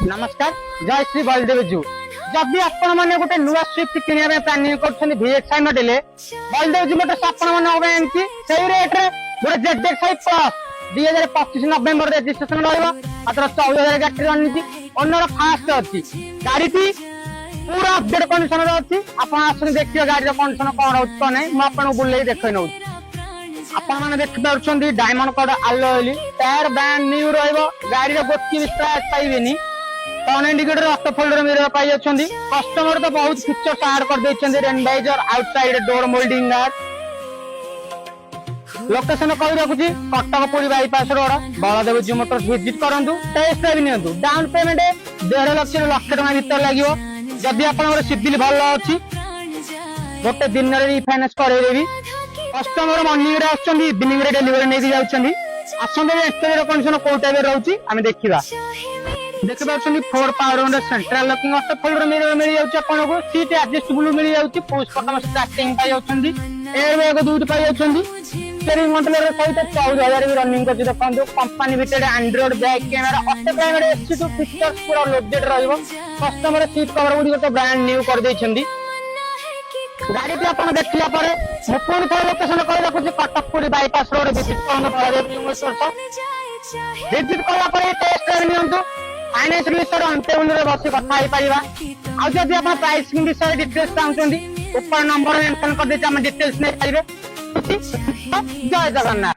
नमस्कार जय श्री बलदेव जू जदि आपण मैंने गोटे नुआ स्विफ्ट किनिया प्लानिंग कर VXI model Baldev ju Motors आपण मैंने आनी से रेट रे गोटे ZX5 प्लस 2025 नवेम्बर रेजिस्ट्रेशन रहा मात्र 14,000 गाड़ी रही ओनर फास्ट अच्छी गाड़ी पूरा अपडेट कंडीशन अच्छी आप देखिए गाड़ी कंडीशन कौन रोचे ना मुझे बुले देखे नौ आपने देखिए डायमंड कलर आलोइली टायर ब्रांड न्यू गाड़ी गोटे भी स्क्रैच पाइबेनी turn indicator auto folder mirror पाई कस्टमर तो बहुत फीचर्स ऐड कर देछन्ती rain visor outside door moulding guard location कही रखुची Cuttack Puri bypass road Baldev ju motors visit करंतु टेस्ट ड्राइव नियंतु डाउन पेमेंट 1.5 लाख ରୁ लक्ष टका भीतर लागिवो जदि आपनकर सिविल भल अछि गोटे दिन रे रिफाइनेंस करेबी कस्टमर मॉर्निंग रे आछन्ती इवनिंग रे डिलीवरी नै दी जाउछन्ती आसंदे एक्सटेरियर कंडीशन को टाइप रे रहउची आमे देखिबा देखि पाछन्ती 4 power window central locking auto folder mirror मिल जाउची आपनको सीट एडजस्टेबल मिल जाउची पुश बटन स्टार्टिंग पाई जाउछन्ती एयर बैग दुइट पाई जाउछन्ती स्टीयरिंग कंट्रोलर सहित 14,000 भी रनिंग करछि देखंतु कंपनी भितर Android back camera auto climate AC टू फीचर्स पूरा लोडेड रहइबो कस्टमर सीट कवर गुडी तो ब्रांड न्यू कर दैछन्ती गाड़ी पे अपन देखला परे मु पुणी थोड़ा लोकेशन कहि रखुछि Cuttack Puri bypass road visit करन पड़े विजिट करला परे टेस्ट ड्राइव नियंतु फाइनेंस विषय अंटेबल रे बसी कथा होई परिबा आ जदि अपन प्राइसिंग विषय डिटेल्स चाहउछन्ती ऊपर नंबर मेंशन कर देछि हम डिटेल्स नै पाइबे जय जगन्नाथ।